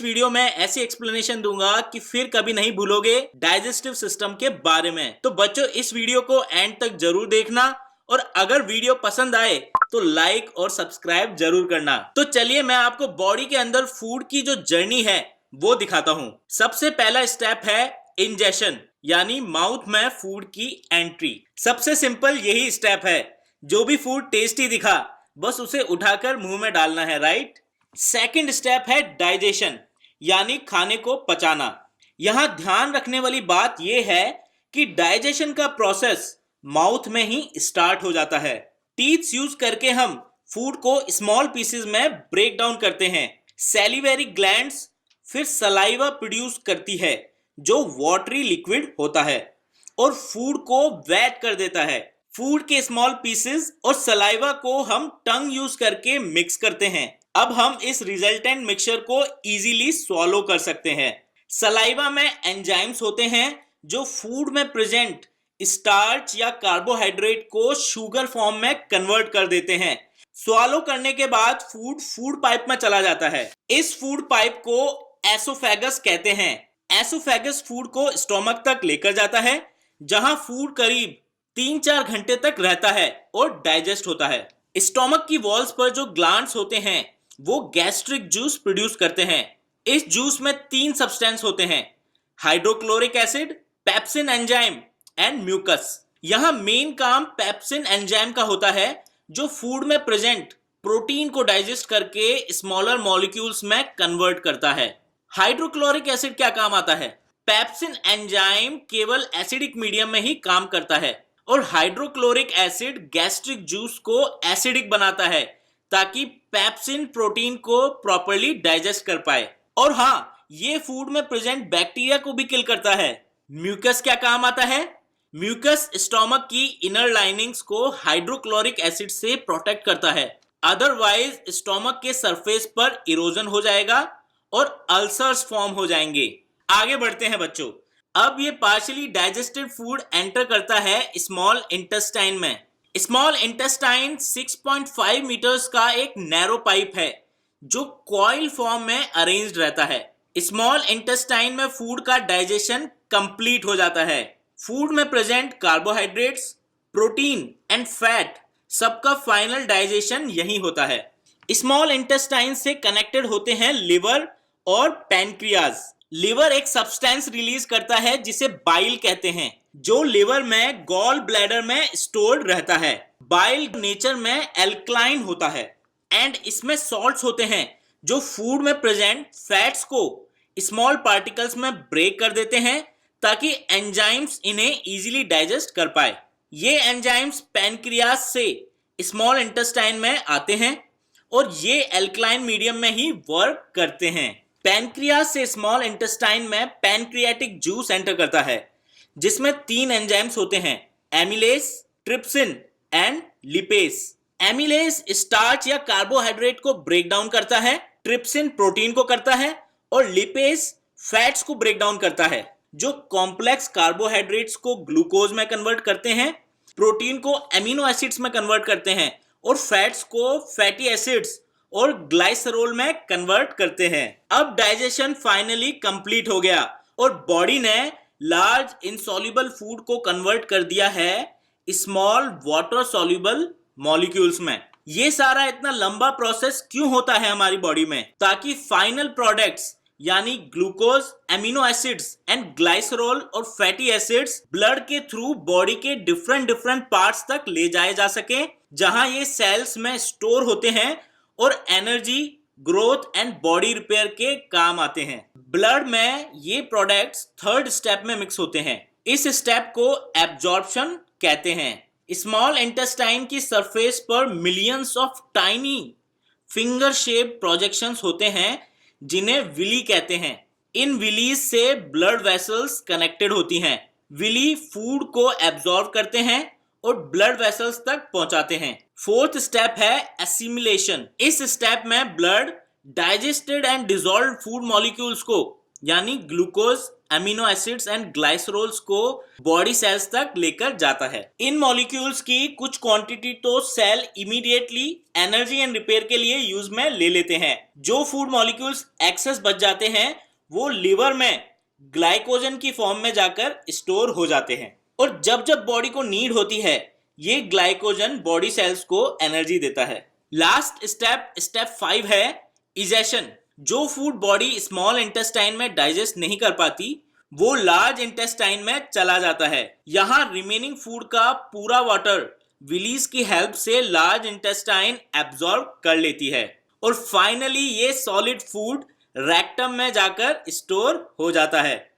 Video में ऐसी explanation दूंगा कि फिर कभी नहीं भूलोगे डाइजेस्टिव सिस्टम के बारे में। तो बच्चों इस वीडियो को एंड तक जरूर देखना और अगर वीडियो पसंद आए तो लाइक और सब्सक्राइब जरूर करना। तो चलिए मैं आपको बॉडी के अंदर फूड की जो जर्नी है वो दिखाता हूं। सबसे पहला स्टेप है इंजेशन, यानी माउथ में फूड की एंट्री। सबसे सिंपल यही स्टेप है। जो भी फूड टेस्टी दिखा बस उसे उठाकर मुंह में डालना है, राइट। सेकंड स्टेप है डाइजेशन, यानी खाने को पचाना। यहां ध्यान रखने वाली बात यह है कि डाइजेशन का प्रोसेस माउथ में ही स्टार्ट हो जाता है। टीथ यूज करके हम फूड को स्मॉल पीसेस में ब्रेक डाउन करते हैं। सैलिवरी ग्लैंड्स फिर सलाइवा प्रोड्यूस करती है जो वाटरी लिक्विड होता है और फूड को वेट कर देता है। फूड के स्मॉल पीसेस और सलाइवा को हम टंग यूज करके मिक्स करते हैं। अब हम इस रिजल्टेंट मिक्सचर को इजीली स्वॉलो कर सकते हैं। सलाइवा में एंजाइम्स होते हैं जो फूड में प्रेजेंट स्टार्च या कार्बोहाइड्रेट को शुगर फॉर्म में कन्वर्ट कर देते हैं। स्वॉलो करने के बाद फूड पाइप में चला जाता है। इस फूड पाइप को एसोफेगस कहते हैं। एसोफेगस फूड को स्टोमक तक लेकर जाता है जहां फूड करीब 3-4 घंटे तक रहता है और डाइजेस्ट होता है। स्टोमक की वॉल्स पर जो ग्लैंड्स होते हैं वो गैस्ट्रिक जूस प्रोड्यूस करते हैं। इस जूस में 3 सब्सटेंस होते हैं, hydrochloric acid, pepsin enzyme and mucus. यहां मेन काम पेप्सिन एंजाइम का होता है जो फूड में प्रेजेंट प्रोटीन को डाइजेस्ट करके स्मॉलर मॉलिक्यूल्स में कन्वर्ट करता है। हाइड्रोक्लोरिक एसिड क्या काम आता है? पेप्सिन एंजाइम केवल एसिडिक मीडियम में ही काम करता है और हाइड्रोक्लोरिक एसिड गैस्ट्रिक जूस को एसिडिक बनाता है ताकि पेप्सिन प्रोटीन को प्रॉपर्ली डाइजेस्ट कर पाए। और हाँ, ये फूड में प्रेजेंट बैक्टीरिया को भी किल करता है। म्यूकस क्या काम आता है? म्यूकस स्टोमक की इनर लाइनिंग्स को हाइड्रोक्लोरिक एसिड से प्रोटेक्ट करता है, अदरवाइज स्टोमक के सरफेस पर इरोजन हो जाएगा और अल्सर्स फॉर्म हो जाएंगे। आगे बढ़ते हैं बच्चों। अब ये पार्शियली डाइजेस्टेड फूड एंटर करता है स्मॉल इंटेस्टाइन में। स्मॉल इंटेस्टाइन 6.5 मीटर्स का एक नैरो पाइप है जो कॉइल फॉर्म में अरेंज्ड रहता है। स्मॉल इंटेस्टाइन में फूड का डाइजेशन कंप्लीट हो जाता है। फूड में present carbohydrates, protein and fat सबका फाइनल डाइजेशन यही होता है। स्मॉल इंटेस्टाइन से कनेक्टेड होते हैं लिवर और पैनक्रियाज। लिवर एक सब्सटेंस रिलीज करता है जिसे बाइल कहते हैं, जो लिवर में गॉल ब्लैडर में स्टोर्ड रहता है। बाइल नेचर में एल्कलाइन होता है एंड इसमें सॉल्ट्स होते हैं जो फूड में प्रेजेंट फैट्स को स्मॉल पार्टिकल्स में ब्रेक कर देते हैं ताकि एंजाइम्स इन्हें इजीली डाइजेस्ट कर पाए। ये एंजाइम्स पैनक्रियाज से स्मॉल इंटेस्टाइन में आते हैं और ये एल्कलाइन मीडियम में ही वर्क करते हैं। पैनक्रियाज से स्मॉल इंटेस्टाइन में पैनक्रियाटिक जूस एंटर करता है जिसमें 3 एंजाइम्स होते हैं, amylase, trypsin and lipase. Amylase starch या कार्बोहाइड्रेट को ब्रेक डाउन करता है, ट्रिप्सिन प्रोटीन को करता है और लिपेस फैट्स को ब्रेक डाउन करता है जो कॉम्प्लेक्स कार्बोहाइड्रेट्स को ग्लूकोज में कन्वर्ट करते हैं, प्रोटीन को एमिनो एसिड्स में कन्वर्ट करते हैं और फैट्स को फैटी एसिड्स और ग्लाइसरोल में कन्वर्ट करते हैं। अब डाइजेशन फाइनली कंप्लीट हो गया और बॉडी ने लार्ज इनसॉल्युबल फूड को कन्वर्ट कर दिया है स्मॉल वाटर सॉल्युबल मॉलिक्यूल्स में। ये सारा इतना लंबा प्रोसेस क्यों होता है हमारी बॉडी में? ताकि फाइनल प्रोडक्ट्स यानी glucose, amino acids and glycerol और फैटी एसिड्स ब्लड के थ्रू बॉडी के डिफरेंट पार्ट्स तक ले जाए जा सके, जहां ये सेल्स में स्टोर होते हैं और energy, growth and body repair के काम आते हैं। ब्लड में ये प्रोडक्ट्स 3rd स्टेप में मिक्स होते हैं। इस स्टेप को एब्जॉर्प्शन कहते हैं। स्मॉल इंटेस्टाइन की सरफेस पर millions of tiny finger shape projections होते हैं जिन्हें विली कहते हैं। इन विलीज से ब्लड वेसल्स कनेक्टेड होती हैं। विली फूड को एब्जॉर्ब करते हैं और ब्लड वेसल्स तक पहुंचाते हैं। 4th स्टेप है एसिमिलेशन। इस स्टेप में blood digested and dissolved food molecules को यानी glucose, amino acids and glycerols को बॉडी सेल्स तक लेकर जाता है। इन मॉलिक्यूल्स की कुछ क्वांटिटी तो cell immediately energy and repair के लिए यूज में ले लेते हैं। जो फूड मॉलिक्यूल्स एक्सेस बच जाते हैं वो लिवर में ग्लाइकोजन की फॉर्म में जाकर स्टोर हो जाते हैं और जब जब बॉडी को नीड होती है ये ग्लाइकोजन बॉडी सेल्स को एनर्जी देता है। लास्ट स्टेप 5 है इजेशन। जो फूड बॉडी स्मॉल इंटेस्टाइन में डाइजेस्ट नहीं कर पाती वो लार्ज इंटेस्टाइन में चला जाता है। यहाँ रिमेनिंग फूड का पूरा वाटर विलीज की हेल्प से लार्ज इंटेस्टाइन एब्जॉर्ब कर लेती है और फाइनली ये सॉलिड फूड रेक्टम में जाकर स्टोर हो जाता है।